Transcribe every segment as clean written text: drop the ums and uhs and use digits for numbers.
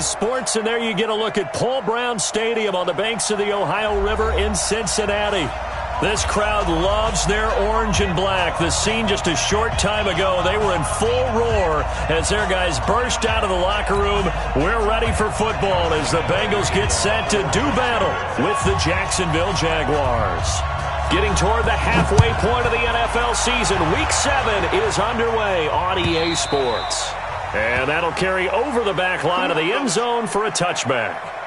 Sports, and there you get a look at Paul Brown Stadium on the banks of the Ohio River in Cincinnati. This crowd loves their orange and black. The scene just a short time ago, they were in full roar as their guys burst out of the locker room. We're ready for football as the Bengals get set to do battle with the Jacksonville Jaguars. Getting toward the halfway point of the NFL season, Week 7 is underway on EA Sports. And that'll carry over the back line of the end zone for a touchback.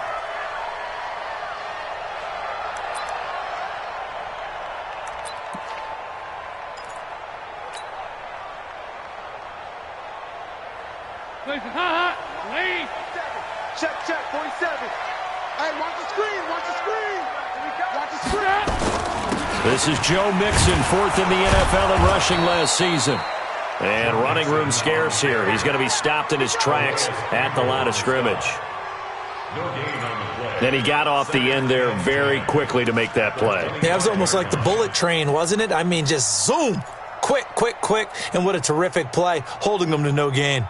Check, 47. Hey, watch the screen, watch the screen. Watch the screen. This is Joe Mixon, fourth in the NFL in rushing last season. And running room scarce here. He's going to be stopped in his tracks at the line of scrimmage. Then he got off the end there very quickly to make that play. Yeah, it was almost like the bullet train, wasn't it? I mean, just zoom. Quick. And what a terrific play, holding them to no gain.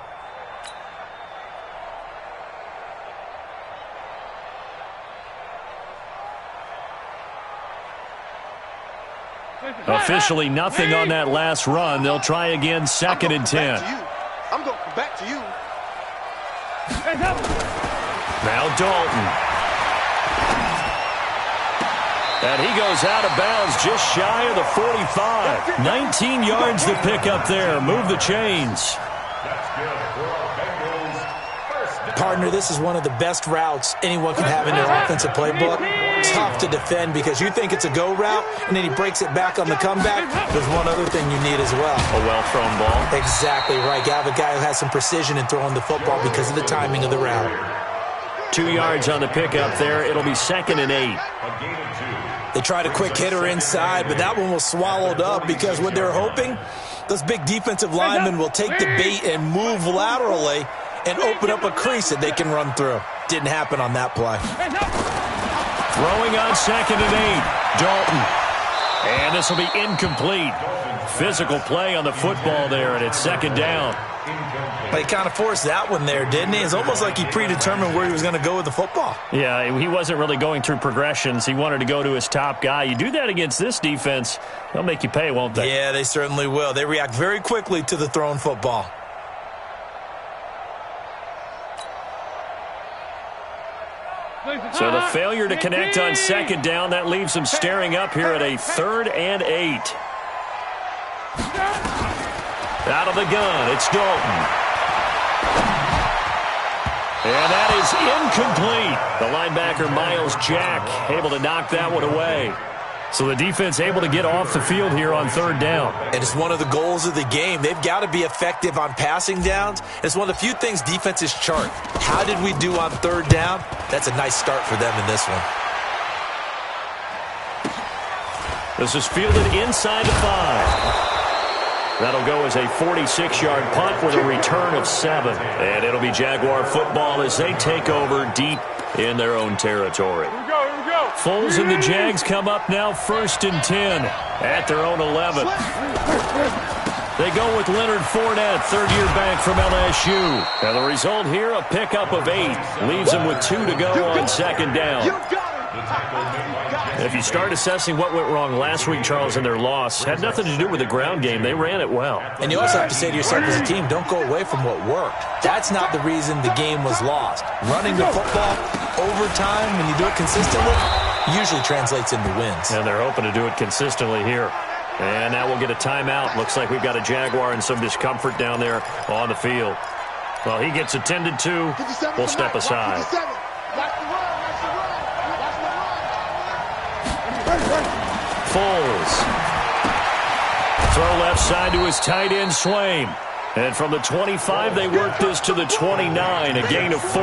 Officially nothing on that last run. They'll try again, 2nd and 10. I'm going back to you. Now Dalton. And he goes out of bounds just shy of the 45. 19 yards to pick up there. Move the chains. Partner, this is one of the best routes anyone can have in their offensive playbook. Tough to defend because you think it's a go route, and then he breaks it back on the comeback. There's one other thing you need as well. A well-thrown ball. Exactly right. You have a guy who has some precision in throwing the football because of the timing of the route. 2 yards on the pickup there. It'll be 2nd and 8. They tried a quick hitter inside, but that one was swallowed up because what they're hoping, those big defensive linemen will take the bait and move laterally and open up a crease that they can run through. Didn't happen on that play. Throwing on 2nd and 8. Dalton. And this will be incomplete. Physical play on the football there, and it's 2nd down. But he kind of forced that one there, didn't he? It's almost like he predetermined where he was going to go with the football. Yeah, he wasn't really going through progressions. He wanted to go to his top guy. You do that against this defense, they'll make you pay, won't they? Yeah, they certainly will. They react very quickly to the thrown football. So the failure to connect on 2nd down, that leaves them staring up here at a 3rd and 8. Out of the gun, it's Dalton. And that is incomplete. The linebacker, Miles Jack, able to knock that one away. So the defense able to get off the field here on 3rd down. And it's one of the goals of the game. They've got to be effective on passing downs. It's one of the few things defenses chart. How did we do on 3rd down? That's a nice start for them in this one. This is fielded inside the 5. That'll go as a 46-yard punt with a return of 7. And it'll be Jaguar football as they take over deep in their own territory. Foles and the Jags come up now 1st and 10 at their own 11. They go with Leonard Fournette, third-year back from LSU. And the result here, a pickup of 8. Leaves them with 2 to go on 2nd down. If you start assessing what went wrong last week, Charles, in their loss, had nothing to do with the ground game. They ran it well. And you also have to say to yourself as a team, don't go away from what worked. That's not the reason the game was lost. Running the football over time, when you do it consistently, usually translates into wins. And they're hoping to do it consistently here. And now we'll get a timeout. Looks like we've got a Jaguar in some discomfort down there on the field. Well, he gets attended to. We'll step aside. Foles. Throw left side to his tight end, Swain. And from the 25, they work this to the 29, a gain of 4.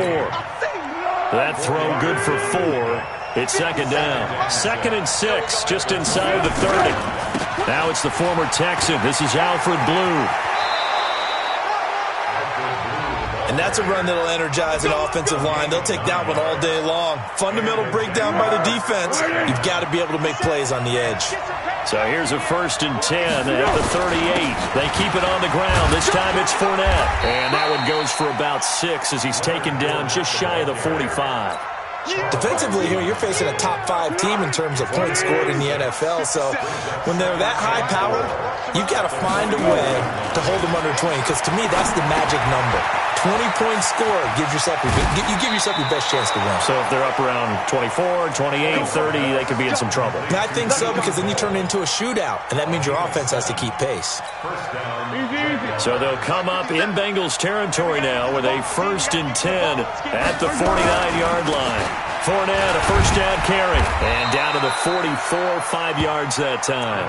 That throw good for 4. It's 2nd down. 2nd and 6, just inside the 30. Now it's the former Texan. This is Alfred Blue. And that's a run that'll energize an offensive line. They'll take that one all day long. Fundamental breakdown by the defense. You've got to be able to make plays on the edge. So here's a 1st and 10 at the 38. They keep it on the ground. This time it's Fournette. And that one goes for about 6 as he's taken down just shy of the 45. Defensively here, you're facing a top 5 team in terms of points scored in the NFL. So when they're that high-powered, you've got to find a way to hold them under 20, because to me, that's the magic number. 20-point score, you give yourself your best chance to win. So if they're up around 24, 28, 30, they could be in some trouble. I think so, because then you turn it into a shootout, and that means your offense has to keep pace. So they'll come up in Bengals territory now with a 1st and 10 at the 49-yard line. Fournette, a 1st down carry, and down to the 44, 5 yards that time.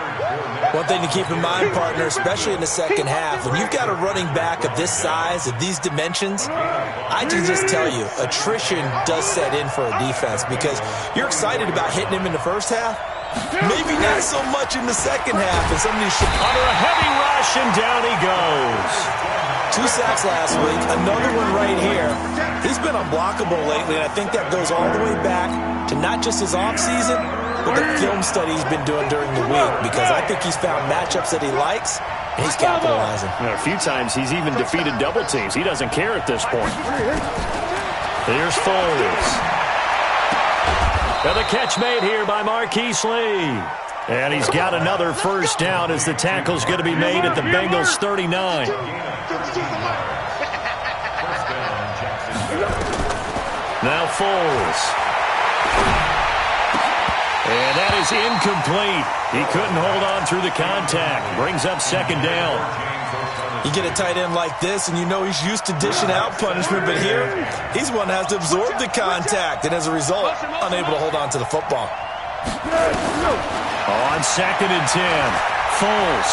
One thing to keep in mind, partner, especially in the second half, when you've got a running back of this size, of these dimensions, I can just tell you, attrition does set in for a defense, because you're excited about hitting him in the first half, maybe not so much in the second half. And some of these under a heavy rush, and down he goes. 2 sacks last week, another one right here. He's been unblockable lately, and I think that goes all the way back to not just his offseason, but the film study he's been doing during the week, because I think he's found matchups that he likes, and he's capitalizing. A few times he's even defeated double teams. He doesn't care at this point. Here's Foles. And the catch made here by Marquise Lee. And he's got another 1st down as the tackle's going to be made at the Bengals 39. Now Foles. And that is incomplete. He couldn't hold on through the contact. Brings up 2nd down. You get a tight end like this, and you know he's used to dishing out punishment, but here, he's one that has to absorb the contact, and as a result, unable to hold on to the football. On 2nd and 10, Foles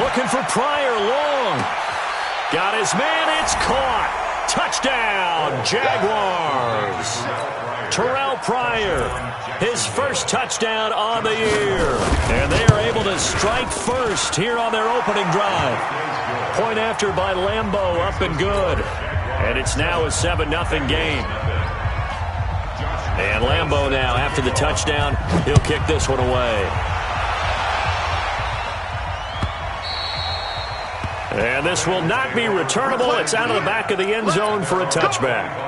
looking for Pryor long. Got his man, it's caught. Touchdown, Jaguars. Terrell Pryor, his 1st touchdown on the year. And they are able to strike first here on their opening drive. Point after by Lambeau, up and good. And it's now a 7-0 game. And Lambeau now, after the touchdown, he'll kick this one away. And this will not be returnable. It's out of the back of the end zone for a touchback.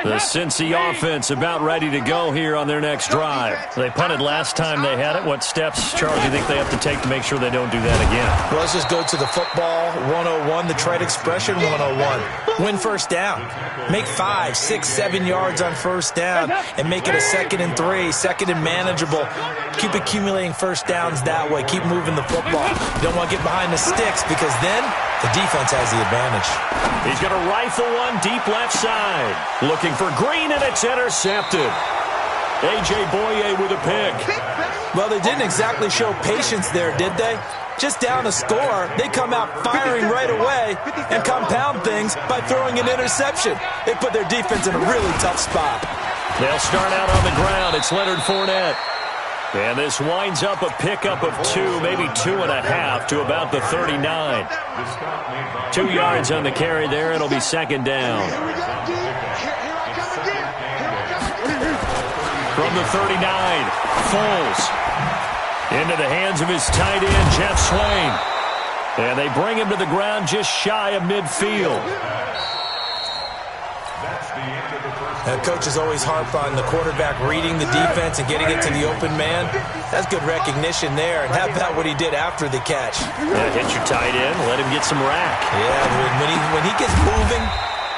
The Cincy offense about ready to go here on their next drive. They punted last time they had it. What steps, Charles, do you think they have to take to make sure they don't do that again? Well, let's just go to the football 101, the trade expression 101. Win 1st down. Make 5, 6, 7 yards on 1st down and make it a 2nd and 3, 2nd and manageable. Keep accumulating 1st downs that way. Keep moving the football. You don't want to get behind the sticks, because then the defense has the advantage. He's going to rifle one deep left side. Looking for Green, and it's intercepted. A.J. Boye with a pick. Well, they didn't exactly show patience there, did they? Just down a score, they come out firing right away and compound things by throwing an interception. They put their defense in a really tough spot. They'll start out on the ground. It's Leonard Fournette. And this winds up a pickup of 2, maybe 2.5 to about the 39. 2 yards on the carry there. It'll be 2nd down. From the 39, Foles into the hands of his tight end, Jeff Swain. And they bring him to the ground just shy of midfield. Coaches always harp on the quarterback reading the defense and getting it to the open man. That's good recognition there. And how about what he did after the catch? Yeah, hit your tight end, let him get some rack. Yeah, when he gets moving,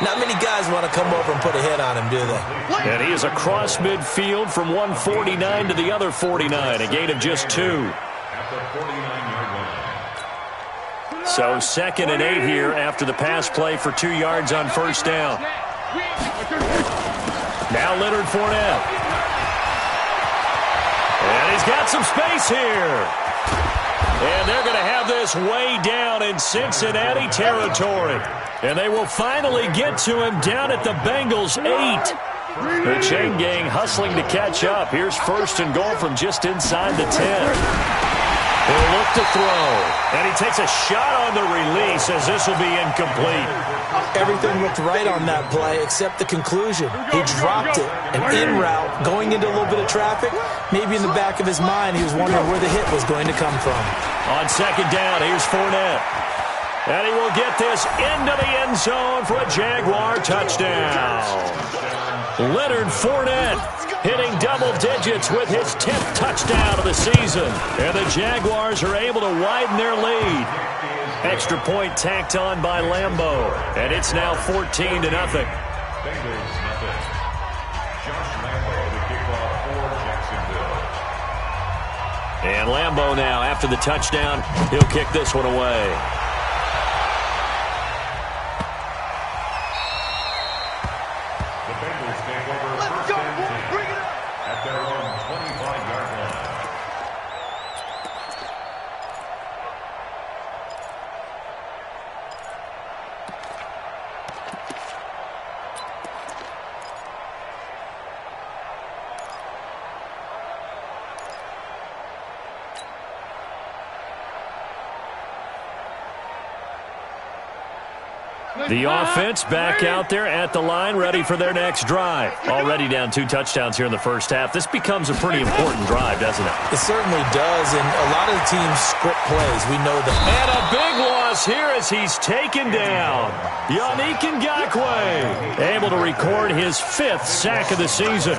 not many guys want to come over and put a hit on him, do they? And he is across midfield from 149 to the other 49, a gain of just 2. So 2nd and 8 here after the pass play for 2 yards on 1st down. Now Leonard Fournette. And he's got some space here. And they're going to have this way down in Cincinnati territory. And they will finally get to him down at the Bengals 8. The chain gang hustling to catch up. Here's 1st and goal from just inside the 10. He'll look to throw. And he takes a shot on the release as this will be incomplete. Everything looked right on that play except the conclusion. He dropped it, and en route, going into a little bit of traffic, maybe in the back of his mind, he was wondering where the hit was going to come from. On second down, here's Fournette. And he will get this into the end zone for a Jaguar touchdown. Leonard Fournette hitting double digits with his 10th touchdown of the season. And the Jaguars are able to widen their lead. Extra point tacked on by Lambeau. And it's now 14-0. And Lambeau now, after the touchdown, he'll kick this one away. The offense back out there at the line, ready for their next drive. Already down 2 touchdowns here in the first half. This becomes a pretty important drive, doesn't it? It certainly does, and a lot of the teams script plays. We know that. And a big loss here as he's taken down. Yannick Ngakoue able to record his 5th sack of the season.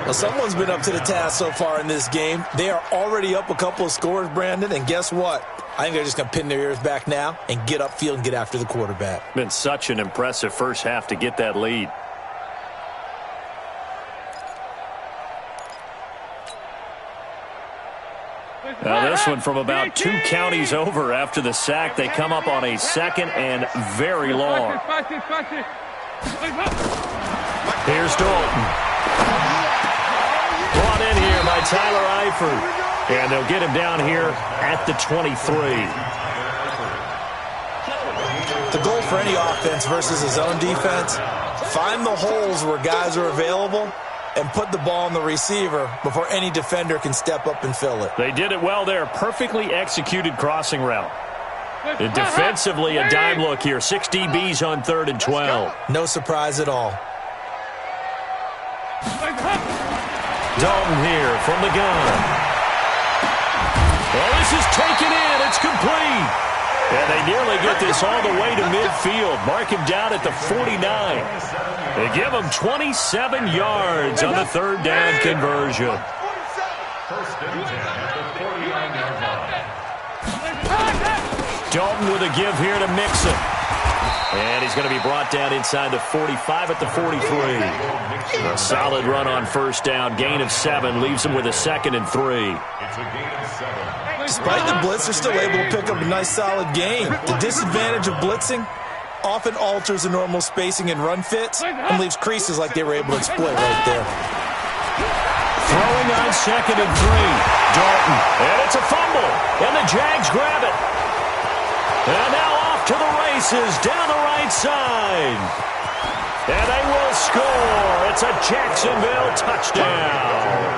Well, someone's been up to the task so far in this game. They are already up a couple of scores, Brandon, and guess what? I think they're just going to pin their ears back now and get upfield and get after the quarterback. Been such an impressive first half to get that lead. Now this one from about 2 counties over after the sack. They come up on a 2nd and very long. Here's Dalton. Brought in here by Tyler Eifert. And they'll get him down here at the 23. The goal for any offense versus his own defense, find the holes where guys are available and put the ball on the receiver before any defender can step up and fill it. They did it well there. Perfectly executed crossing route. And defensively, a dime look here. 6 DBs on 3rd and 12. No surprise at all. Dalton here from the gun. Well, this is taken in. It's complete. And they nearly get this all the way to midfield. Mark him down at the 49. They give him 27 yards on the 3rd down conversion. Dalton with a give here to Mixon. And he's going to be brought down inside the 45 at the 43. A solid run on first down. Gain of 7 leaves him with a 2nd and 3. Despite the blitz, they're still able to pick up a nice, solid game. The disadvantage of blitzing often alters the normal spacing and run fits and leaves creases like they were able to exploit right there. Throwing on 2nd and 3. Dalton. And it's a fumble. And the Jags grab it. And now off to the races down the right side. And they will score. It's a Jacksonville touchdown.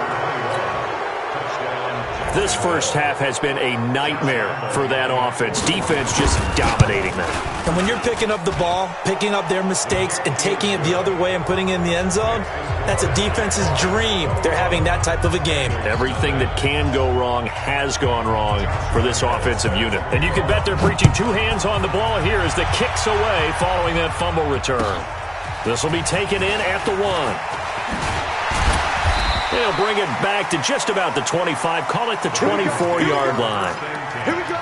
This first half has been a nightmare for that offense. Defense just dominating them. And when you're picking up the ball, picking up their mistakes, and taking it the other way and putting it in the end zone, that's a defense's dream. They're having that type of a game. Everything that can go wrong has gone wrong for this offensive unit. And you can bet they're preaching 2 hands on the ball here as the kick's away following that fumble return. This will be taken in at the 1. They'll bring it back to just about the 25. Call it the 24-yard line. Here we go.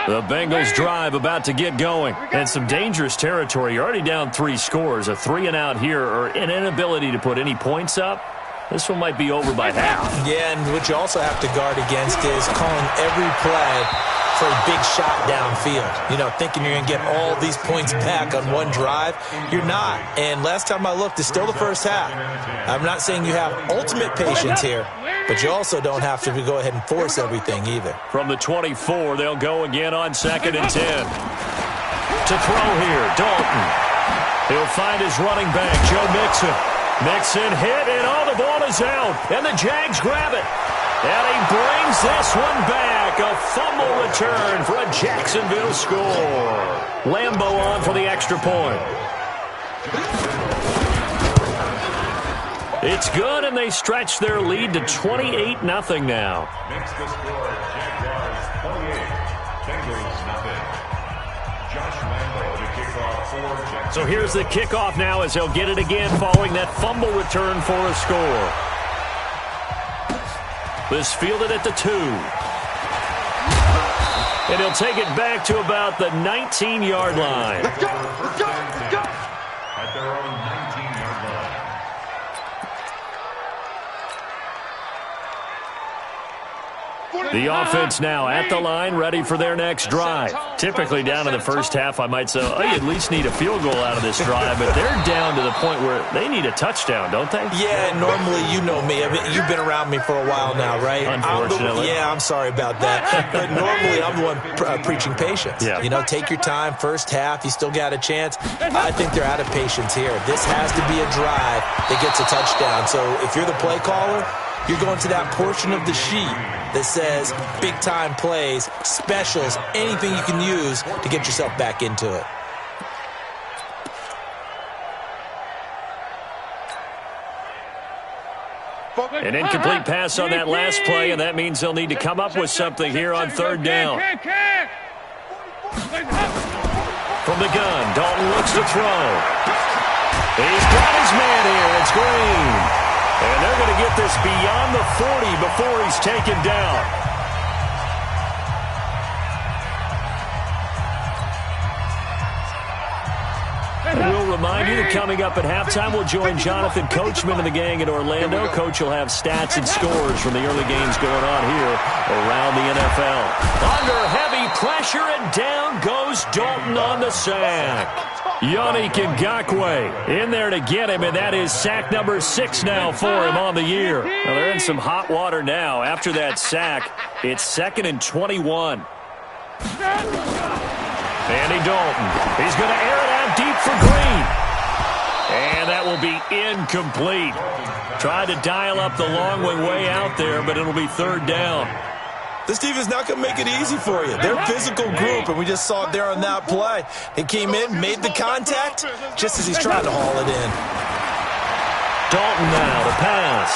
The Bengals drive about to get going. And some dangerous territory. You're already down 3 scores. A 3-and-out here or an inability to put any points up. This one might be over by half. Yeah, and what you also have to guard against is calling every play for a big shot downfield. You know, thinking you're going to get all these points back on one drive. You're not. And last time I looked, it's still the first half. I'm not saying you have ultimate patience here, but you also don't have to go ahead and force everything either. From the 24, they'll go again on 2nd and 10. To throw here, Dalton. He'll find his running back, Joe Mixon. Mixon hit, and the ball is out. And the Jags grab it. And he brings this one back. A fumble return for a Jacksonville score. Lambeau on for the extra point. It's good, and they stretch their lead to 28-0 now. Next to score, Jaguars 28, Bengals nothing. Josh Lambeau to kick off for Jacksonville. So here's the kickoff now as he'll get it again following that fumble return for a score. This fielded at the 2. And he'll take it back to about the 19-yard line. Let's go, let's go, let's go. At their own 19-yard line. The offense now at the line, ready for their next drive. Typically down in the first half, I might say, oh, you at least need a field goal out of this drive, but they're down to the point where they need a touchdown, don't they? Yeah, normally, you know me. I mean, you've been around me for a while now, right? Unfortunately. I'm sorry about that. But normally, I'm the one preaching patience. Yeah. You know, take your time. First half, you still got a chance. I think they're out of patience here. This has to be a drive that gets a touchdown. So if you're the play caller, you're going to that portion of the sheet that says big-time plays, specials, anything you can use to get yourself back into it. An incomplete pass on that last play, and that means they'll need to come up with something here on third down. From the gun, Dalton looks to throw. He's got his man here. It's Green. And they're going to get this beyond the 40 before he's taken down. And we'll remind you that coming up at halftime, we'll join Jonathan Coachman and the gang in Orlando. Coach will have stats and scores from the early games going on here around the NFL. Under heavy pressure, and down goes Dalton on the sack. Yannick Ngakoue in there to get him, and that is sack number 6 now for him on the year. Well, they're in some hot water now. After that sack, it's 2nd and 21. Andy Dalton, he's going to air it out deep for Green. And that will be incomplete. Tried to dial up the long one way out there, but it'll be third down. This defense is not going to make it easy for you. They're a physical group, and we just saw it there on that play. He came in, made the contact, just as he's trying to haul it in. Dalton now to pass.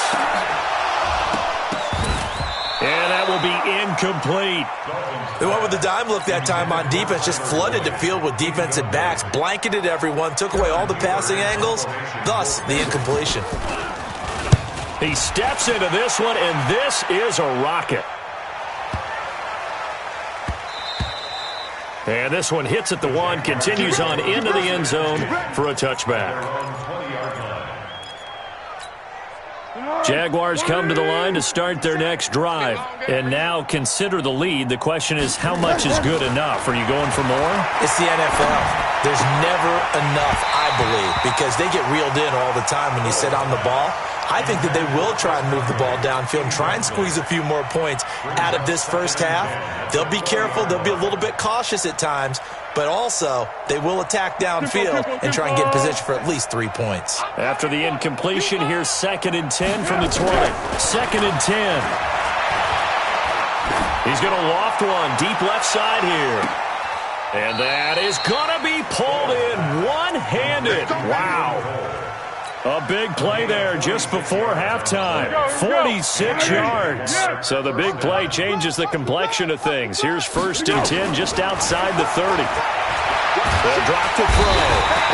And that will be incomplete. They went with the dime look that time on defense, just flooded the field with defensive backs, blanketed everyone, took away all the passing angles, thus the incompletion. He steps into this one, and this is a rocket. And this one hits at the 1, continues on into the end zone for a touchback. Jaguars come to the line to start their next drive. And now consider the lead. The question is, how much is good enough? Are you going for more? It's the NFL. There's never enough, I believe, because they get reeled in all the time when you sit on the ball. I think that they will try and move the ball downfield and try and squeeze a few more points out of this first half. They'll be careful. They'll be a little bit cautious at times, but also they will attack downfield and try and get in position for at least 3 points. After the incompletion, here's 2nd and 10 from the 20. 2nd and 10. He's going to loft one deep left side here. And that is going to be pulled in one-handed. Wow. A big play there just before halftime. 46 yards. So the big play changes the complexion of things. Here's 1st and 10 just outside the 30. They'll drop the throw.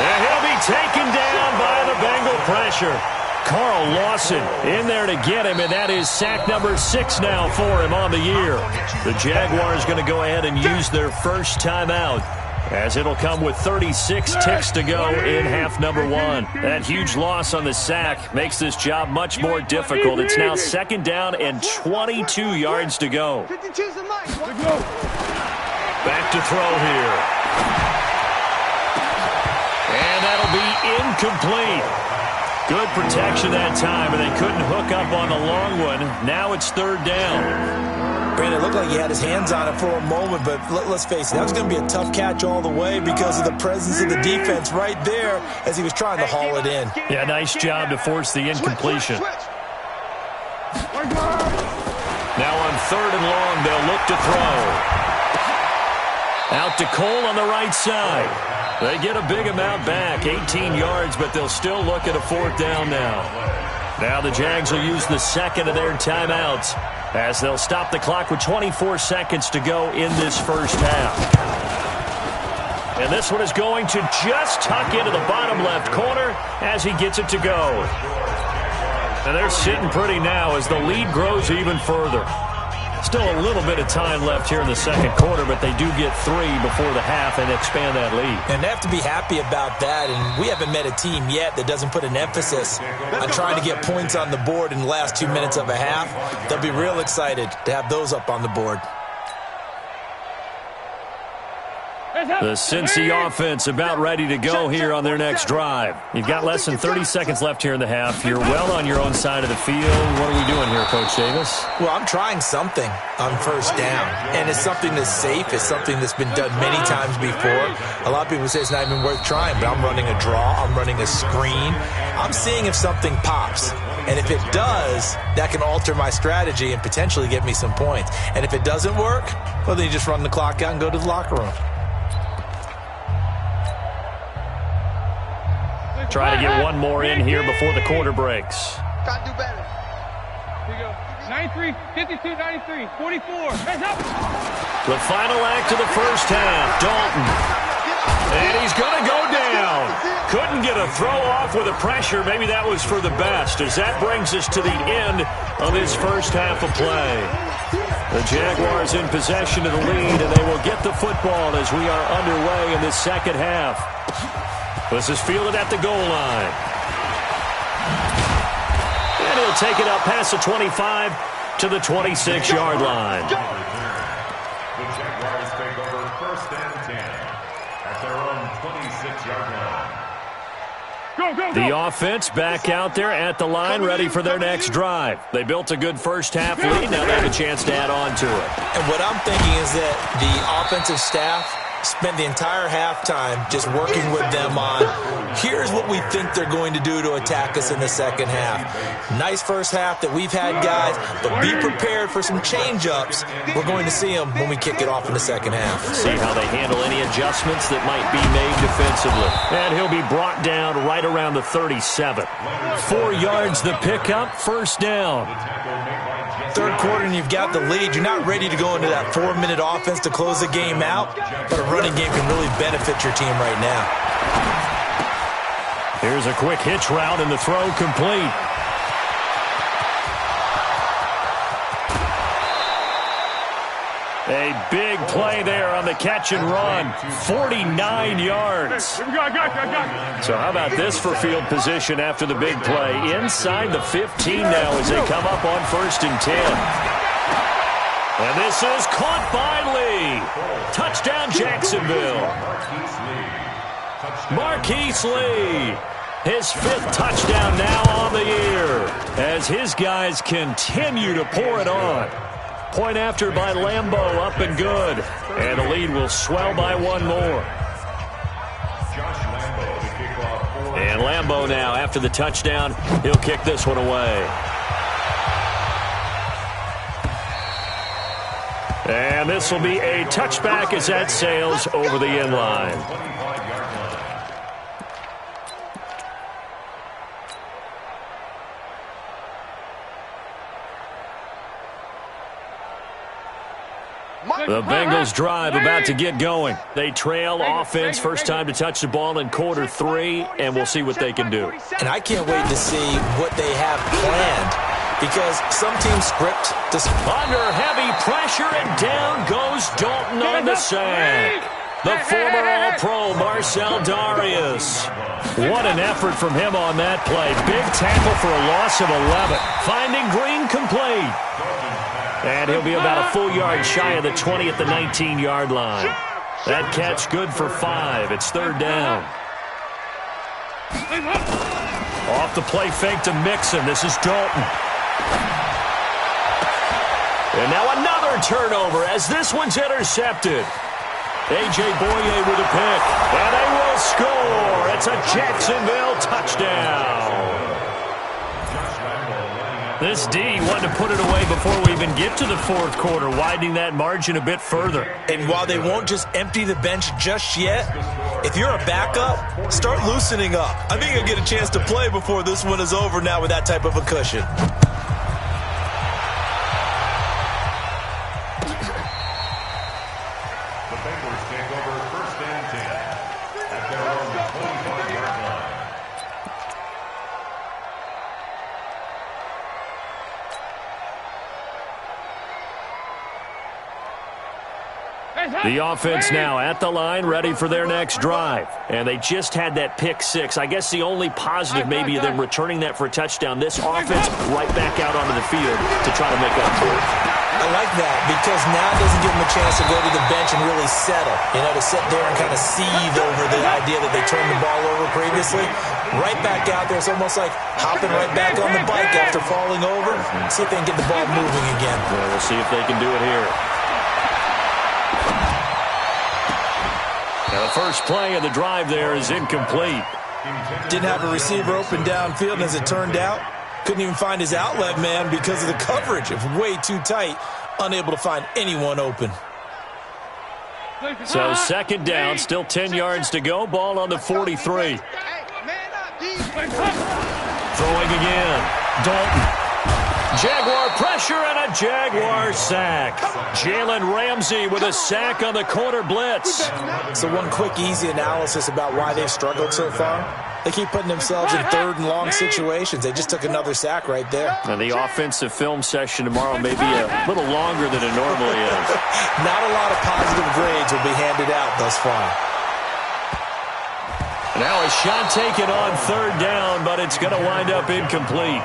And he'll be taken down by the Bengal pressure. Carl Lawson in there to get him, and that is sack number 6 now for him on the year. The Jaguars going to go ahead and use their first timeout, as it'll come with 36 ticks to go in half number 1. That huge loss on the sack makes this job much more difficult. It's now 2nd down and 22 yards to go. Back to throw here. And that'll be incomplete. Good protection that time, but they couldn't hook up on the long one. Now it's 3rd down. Brandon, it looked like he had his hands on it for a moment, but let's face it, that was going to be a tough catch all the way because of the presence of the defense right there as he was trying to haul it in. Yeah, nice job to force the incompletion. Now on 3rd and long, they'll look to throw. Out to Cole on the right side. They get a big amount back, 18 yards, but they'll still look at a 4th down now. Now the Jags will use the second of their timeouts as they'll stop the clock with 24 seconds to go in this first half. And this one is going to just tuck into the bottom left corner as he gets it to go. And they're sitting pretty now as the lead grows even further. Still a little bit of time left here in the second quarter, but they do get 3 before the half and expand that lead. And they have to be happy about that, and we haven't met a team yet that doesn't put an emphasis on trying to get points on the board in the last 2 minutes of a half. They'll be real excited to have those up on the board. The Cincy offense about ready to go here on their next drive. You've got less than 30 seconds left here in the half. You're well on your own side of the field. What are we doing here, Coach Davis? Well, I'm trying something on first down, and it's something that's safe. It's something that's been done many times before. A lot of people say it's not even worth trying, but I'm running a draw. I'm running a screen. I'm seeing if something pops. And if it does, that can alter my strategy and potentially get me some points. And if it doesn't work, well, then you just run the clock out and go to the locker room. Try to get one more in here before the quarter breaks. Got to do better. Here you go. 93, 52, 93, 44. Hands up. The final act of the first half. Dalton. And he's going to go down. Couldn't get a throw off with the pressure. Maybe that was for the best, as that brings us to the end of this first half of play. The Jaguars in possession of the lead, and they will get the football as we are underway in this second half. This is fielded at the goal line. And he'll take it up past the 25 to the 26-yard line. The Jaguars take over 1st and 10 at their own 26-yard line. The offense back out there at the line, ready for their next drive. They built a good first half lead. Now they have a chance to add on to it. And what I'm thinking is that the offensive staff spend the entire halftime just working with them on, here's what we think they're going to do to attack us in the second half. Nice first half that we've had, guys, but be prepared for some change-ups. We're going to see them when we kick it off in the second half. See how they handle any adjustments that might be made defensively. And he'll be brought down right around the 37. 4 yards the pickup, first down. Third quarter and you've got the lead. You're not ready to go into that 4-minute offense to close the game out, but a running game can really benefit your team right now. Here's a quick hitch route and the throw complete. A big play there on the catch and run. 49 yards. Here we go. I got you. So how about this for field position after the big play? Inside the 15 now as they come up on 1st and 10. And this is caught by Lee. Touchdown, Jacksonville. Marquise Lee. His 5th touchdown now on the year as his guys continue to pour it on. Point after by Lambeau, up and good. And the lead will swell by 1 more. And Lambeau now, after the touchdown, he'll kick this one away. And this will be a touchback as that sails over the end line. The Bengals drive about to get going. They trail offense, first time to touch the ball in quarter 3, and we'll see what they can do. And I can't wait to see what they have planned, because some teams script this. Under heavy pressure, and down goes Dalton on the sack. The former All-Pro Marcel Darius. What an effort from him on that play. Big tackle for a loss of 11. Finding Green complete. And he'll be about a full yard shy of the 20 at the 19-yard line. That catch good for 5. It's 3rd down. Off the play fake to Mixon. This is Dalton. And now another turnover as this one's intercepted. A.J. Boye with a pick, and they will score. It's a Jacksonville touchdown. This D wanted to put it away before we even get to the fourth quarter, widening that margin a bit further. And while they won't just empty the bench just yet, if you're a backup, start loosening up. I think you'll get a chance to play before this one is over now with that type of a cushion. The offense now at the line, ready for their next drive. And they just had that pick six. I guess the only positive maybe of them returning that for a touchdown. This offense right back out onto the field to try to make up for it. I like that because now it doesn't give them a chance to go to the bench and really settle. To sit there and kind of seethe over the idea that they turned the ball over previously. Right back out there. It's almost like hopping right back on the bike after falling over. See if they can get the ball moving again. Well, we'll see if they can do it here. Now the first play of the drive there is incomplete. Didn't have a receiver open downfield, and as it turned out, couldn't even find his outlet man because of the coverage. It was way too tight, unable to find anyone open. So second down, still 10 yards to go. Ball on the 43. Throwing again. Dalton. Jaguar pressure and a Jaguar sack. Jalen Ramsey with a sack on the corner blitz. So one quick, easy analysis about why they've struggled so far. They keep putting themselves in third and long situations. They just took another sack right there. And the offensive film session tomorrow may be a little longer than it normally is. Not a lot of positive grades will be handed out thus far. Now a shot taken on third down, but it's going to wind up incomplete.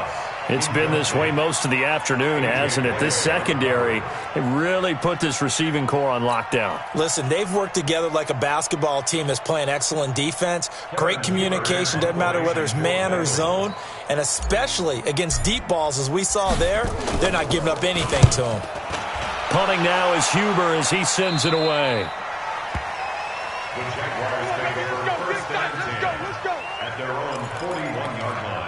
It's been this way most of the afternoon, hasn't it? This secondary, it really put this receiving core on lockdown. Listen, they've worked together like a basketball team that's playing excellent defense. Great communication, doesn't matter whether it's man or zone. And especially against deep balls, as we saw there, they're not giving up anything to them. Punting now is Huber as he sends it away. The Jaguars take over first and 10 at their own 41-yard line.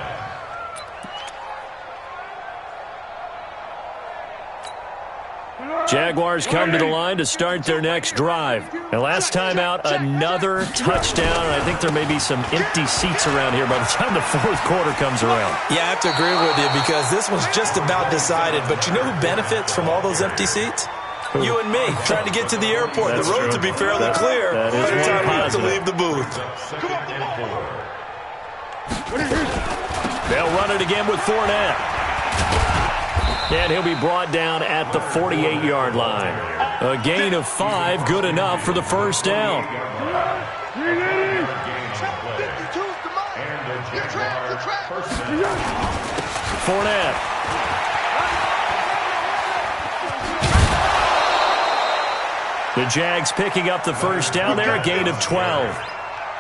Jaguars come to the line to start their next drive. And last time out, another touchdown. And I think there may be some empty seats around here by the time the fourth quarter comes around. Yeah, I have to agree with you because this one's just about decided. But you know who benefits from all those empty seats? You and me, trying to get to the airport. The roads will be fairly clear by the time we have to leave the booth. They'll run it again with Fournette. And he'll be brought down at the 48-yard line. A gain of 5, good enough for the first down. Fournette. The Jags picking up the first down there, a gain of 12.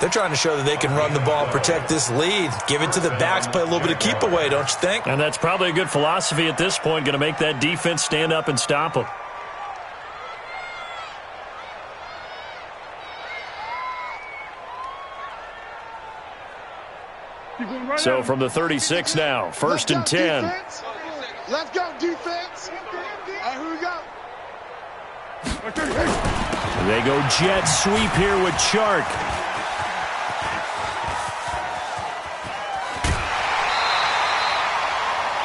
They're trying to show that they can run the ball, protect this lead. Give it to the backs, play a little bit of keep away, don't you think? And that's probably a good philosophy at this point, going to make that defense stand up and stop them. So from the 36 now, first and 10. Let's go, defense. Here we go. They go jet sweep here with Chark.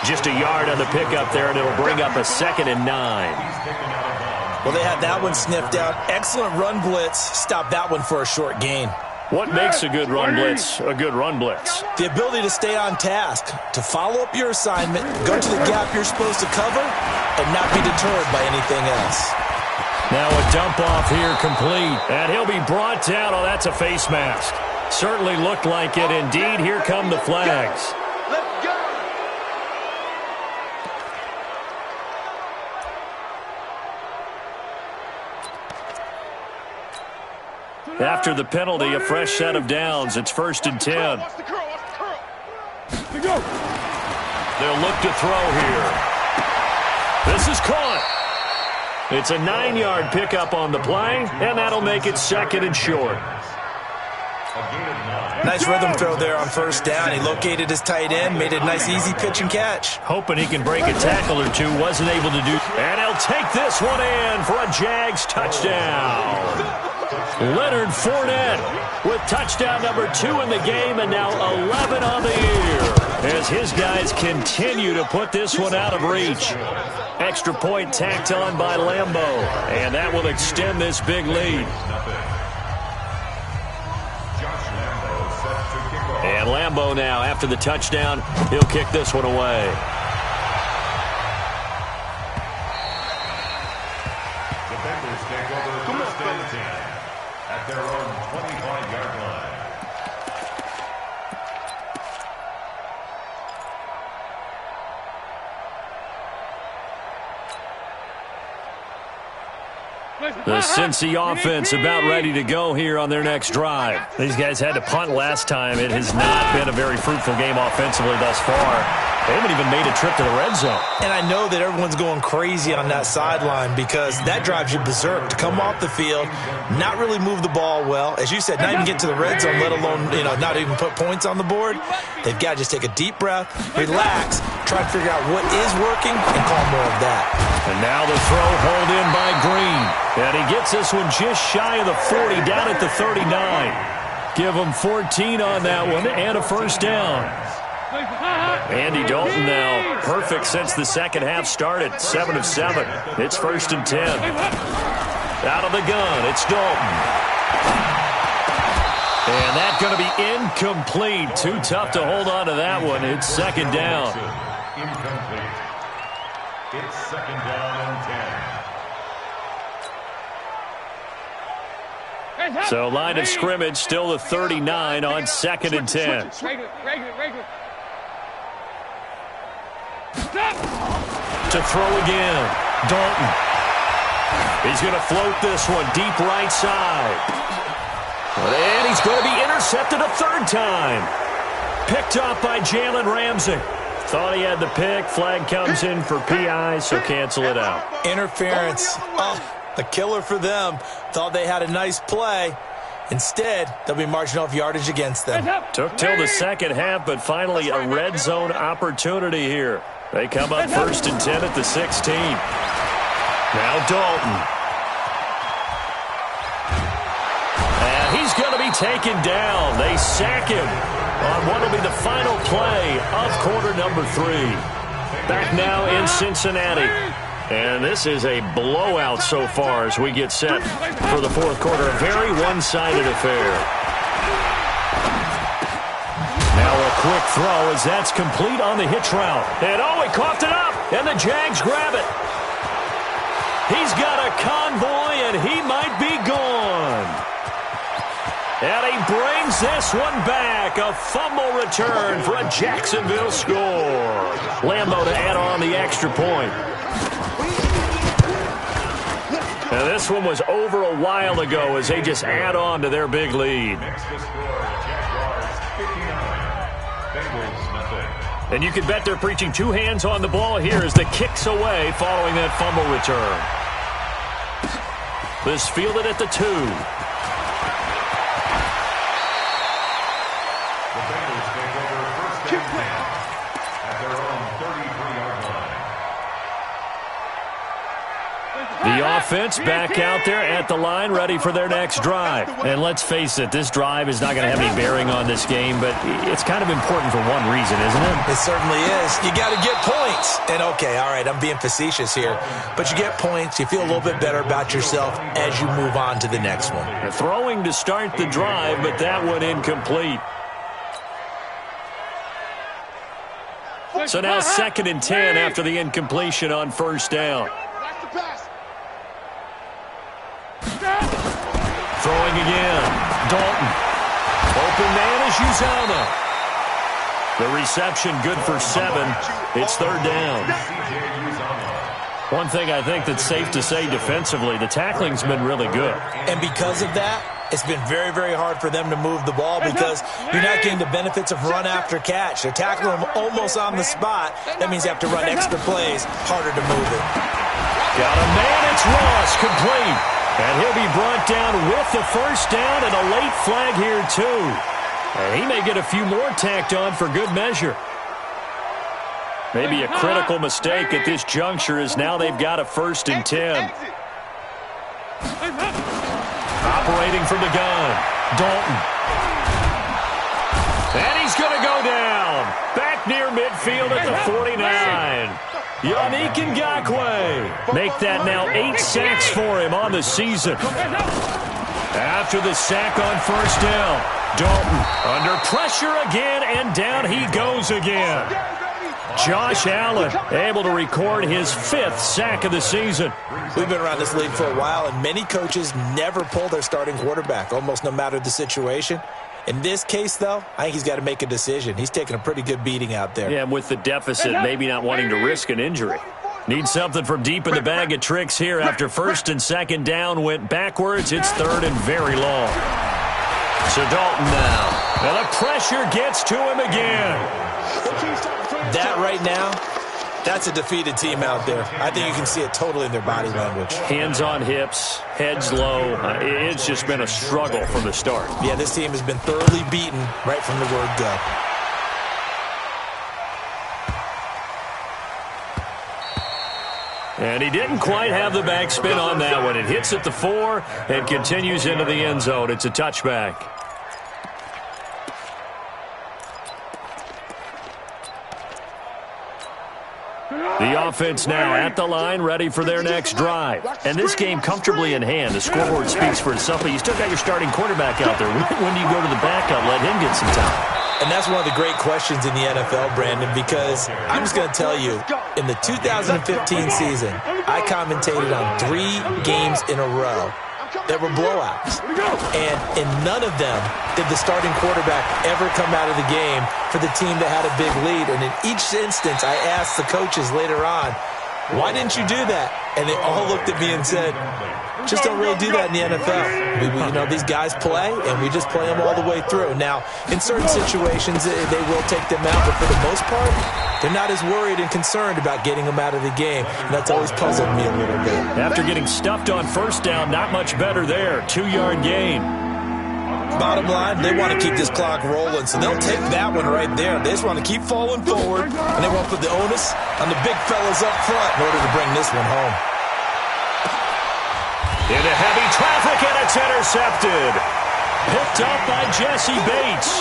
Just a yard on the pickup there, and it'll bring up a 2nd and 9. Well, they had that one sniffed out. Excellent run blitz. Stop that one for a short gain. What makes a good run blitz a good run blitz? The ability to stay on task, to follow up your assignment, go to the gap you're supposed to cover, and not be deterred by anything else. Now a dump off here complete, and he'll be brought down. Oh, that's a face mask. Certainly looked like it. Indeed, here come the flags. After the penalty, a fresh set of downs. It's 1st and 10. They'll look to throw here. This is caught. It's a 9-yard pickup on the play, and that'll make it 2nd and short. Nice rhythm throw there on 1st down. He located his tight end, made a nice easy pitch and catch. Hoping he can break a tackle or two, wasn't able to do. And he'll take this one in for a Jags touchdown. Leonard Fournette with touchdown number 2 in the game, and now 11 on the year as his guys continue to put this one out of reach. Extra point tacked on by Lambo, and that will extend this big lead. And Lambo now, after the touchdown, he'll kick this one away. The Bengals take over 1st and 10 at their own 25-yard line. The Cincy offense about ready to go here on their next drive. These guys had to punt last time. It has not been a very fruitful game offensively thus far. They haven't even made a trip to the red zone. And I know that everyone's going crazy on that sideline because that drives you berserk to come off the field, not really move the ball well. As you said, not even get to the red zone, let alone, not even put points on the board. They've got to just take a deep breath, relax, try to figure out what is working, and call more of that. And now the throw hauled in by Green. And he gets this one just shy of the 40, down at the 39. Give him 14 on that one and a 1st down. Andy Dalton now perfect since the second half started. 7 of 7. It's 1st and 10. Out of the gun, it's Dalton. And that's going to be incomplete. Too tough to hold on to that one. It's 2nd down. Incomplete. It's 2nd down and 10. So line of scrimmage still the 39 on 2nd and 10. Regular. To throw again, Dalton. He's going to float this one deep right side. And he's going to be intercepted a 3rd time. Picked off by Jalen Ramsey. Thought he had the pick. Flag comes in for PI, so cancel it out. Interference. A killer for them. Thought they had a nice play. Instead, they'll be marching off yardage against them. Took till the second half, but finally a red zone opportunity here. They come up 1st and 10 at the 16. Now Dalton. And he's going to be taken down. They sack him on what will be the final play of quarter number 3. Back now in Cincinnati. And this is a blowout so far as we get set for the 4th quarter. A very one-sided affair. Now a quick throw as that's complete on the hitch route. And he coughed it up, and the Jags grab it. He's got a convoy, and he might be gone. And he brings this one back. A fumble return for a Jacksonville score. Lambo to add on the extra point. Now this one was over a while ago as they just add on to their big lead. Next to score, Jaguars 59, Bengals nothing. And you can bet they're preaching 2 hands on the ball here as the kick's away following that fumble return. This fielded at the 2. The Bengals take over 1st and 10 at their own 33-yard line. The offense back out there at the line, ready for their next drive. And let's face it, this drive is not going to have any bearing on this game, but it's kind of important for one reason, isn't it? It certainly is. You got to get points. And okay, all right, I'm being facetious here, but you get points, you feel a little bit better about yourself as you move on to the next one. Throwing to start the drive, but that one incomplete. So now 2nd and 10 after the incompletion on 1st down. Throwing again. Dalton. Open man is Uzama. The reception good for 7. It's 3rd down. One thing I think that's safe to say defensively, the tackling's been really good. And because of that, it's been very, very hard for them to move the ball because you're not getting the benefits of run after catch. They're tackling them almost on the spot. That means you have to run extra plays, harder to move it. Got a man in It's Ross, complete. And he'll be brought down with the first down and a late flag here, too. And he may get a few more tacked on for good measure. Maybe a critical mistake at this juncture as now they've got a 1st and 10. Operating from the gun, Dalton. And he's going to go down. Back near midfield at the 49. Yannick Ngakoue. Make that now 8 sacks for him on the season. After the sack on first down, Dalton under pressure again, and down he goes again. Josh Allen able to record his 5th sack of the season. We've been around this league for a while, and many coaches never pull their starting quarterback, almost no matter the situation. In this case, though, I think he's got to make a decision. He's taking a pretty good beating out there. Yeah, with the deficit, maybe not wanting to risk an injury. Needs something from deep in the bag of tricks here after 1st and 2nd down went backwards. It's 3rd and very long. So Dalton now. And the pressure gets to him again. That right now, that's a defeated team out there. I think you can see it totally in their body language. Hands on hips, heads low. It's just been a struggle from the start. Yeah, this team has been thoroughly beaten right from the word go. And he didn't quite have the backspin on that one. It hits at the 4 and continues into the end zone. It's a touchback. The offense now at the line, ready for their next drive. And this game comfortably in hand. The scoreboard speaks for itself, but you still got your starting quarterback out there. When do you go to the backup, let him get some time? And that's one of the great questions in the NFL, Brandon, because I'm just going to tell you, in the 2015 season, I commentated on 3 games in a row that were blowouts. And in none of them did the starting quarterback ever come out of the game for the team that had a big lead. And in each instance, I asked the coaches later on, why didn't you do that? And they all looked at me and said, just don't really do that in the NFL. These guys play, and we just play them all the way through. Now, in certain situations, they will take them out, but for the most part, they're not as worried and concerned about getting them out of the game, and that's always puzzled me a little bit. After getting stuffed on first down, not much better there. 2-yard gain. Bottom line, they want to keep this clock rolling, so they'll take that one right there. They just want to keep falling forward, and they want to put the onus on the big fellas up front in order to bring this one home. Into heavy traffic, and it's intercepted. Picked up by Jesse Bates.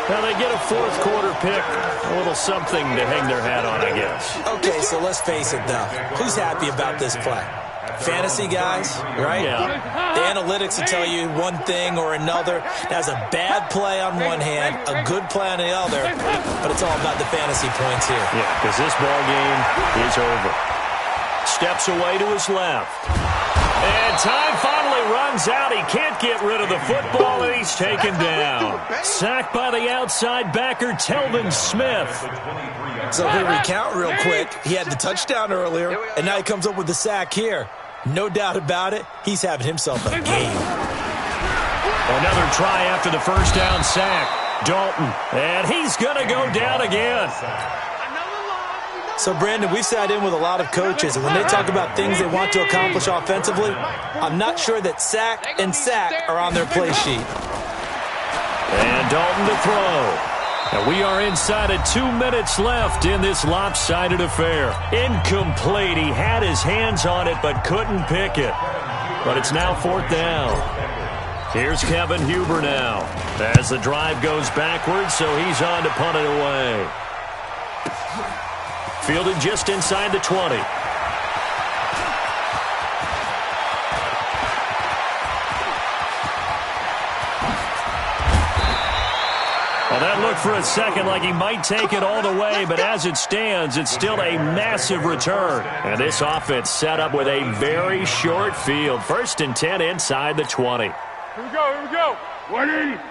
Now they get a 4th quarter pick. A little something to hang their hat on, I guess. Okay, so let's face it, though. Who's happy about this play? Fantasy guys, right? Yeah. The analytics will tell you one thing or another. That's a bad play on one hand, a good play on the other, but it's all about the fantasy points here. Yeah, because this ball game is over. Steps away to his left. And time finally runs out. He can't get rid of the football, and he's taken down. Sacked by the outside backer, Telvin Smith. So if we recount real quick, he had the touchdown earlier, and now he comes up with the sack here. No doubt about it, he's having himself a game. Another try after the first down sack. Dalton, and he's going to go down again. So, Brandon, we've sat in with a lot of coaches, and when they talk about things they want to accomplish offensively, I'm not sure that sack and sack are on their play sheet. And Dalton to throw. And we are inside of 2 minutes left in this lopsided affair. Incomplete. He had his hands on it but couldn't pick it. But it's now 4th down. Here's Kevin Huber now as the drive goes backwards, so he's on to punt it away. Fielded just inside the 20. Well, that looked for a second like he might take it all the way, but as it stands, it's still a massive return. And this offense set up with a very short field. 1st and 10 inside the 20. Here we go. 180.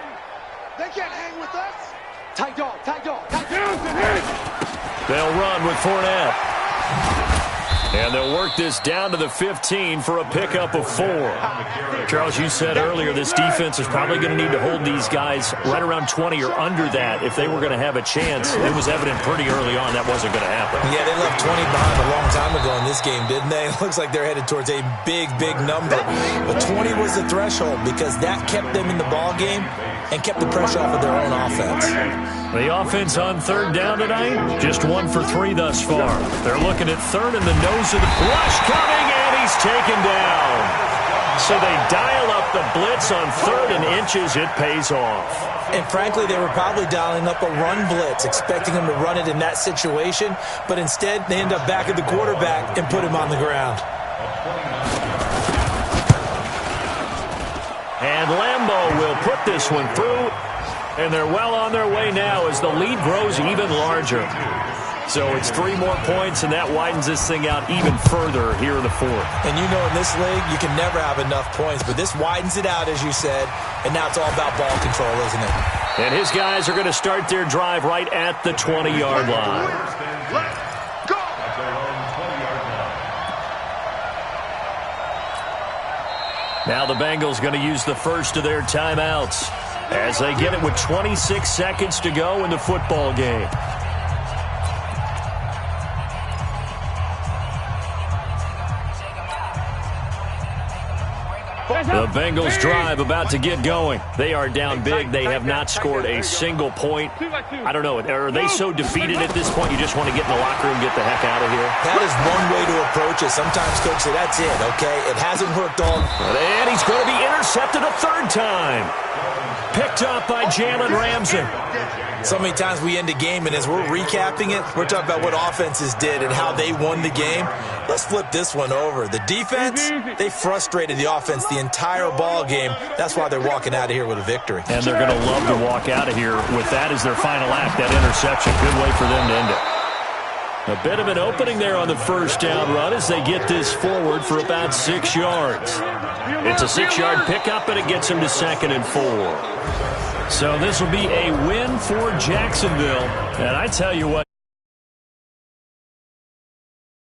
They can't hang with us. Tight dog. Down to hit. They'll run with Fournette. And they'll work this down to the 15 for a pickup of 4. Charles, you said earlier this defense is probably going to need to hold these guys right around 20 or under that if they were going to have a chance. It was evident pretty early on that wasn't going to happen. Yeah, they left 20 behind a long time ago in this game, didn't they? It looks like they're headed towards a big, big number. But 20 was the threshold because that kept them in the ball game and kept the pressure off of their own offense. The offense on third down tonight, just 1 for 3 thus far. They're looking at third in the nose of the rush coming, and he's taken down. So they dial up the blitz on 3rd and inches. It pays off. And frankly, they were probably dialing up a run blitz, expecting him to run it in that situation. But instead, they end up back at the quarterback and put him on the ground. And Lambeau will put this one through. And they're well on their way now as the lead grows even larger. So it's 3 more points, and that widens this thing out even further here in the 4th. And you know in this league, you can never have enough points, but this widens it out, as you said, and now it's all about ball control, isn't it? And his guys are going to start their drive right at the 20-yard line. Now the Bengals going to use the first of their timeouts as they get it with 26 seconds to go in the football game. The Bengals drive about to get going. They are down big. They have not scored a single point. I don't know. Are they so defeated at this point you just want to get in the locker room and get the heck out of here? That is one way to approach it. Sometimes, Coach, say that's it, okay? It hasn't worked all. And he's going to be intercepted a 3rd time. Picked up by Jalen Ramsey. So many times we end a game, and as we're recapping it, we're talking about what offenses did and how they won the game. Let's flip this one over. The defense, they frustrated the offense the entire ball game. That's why they're walking out of here with a victory. And they're going to love to walk out of here with that as their final act, that interception. Good way for them to end it. A bit of an opening there on the first down run as they get this forward for about 6 yards. It's a 6-yard pickup, and it gets them to 2nd and 4. So this will be a win for Jacksonville. And I tell you what.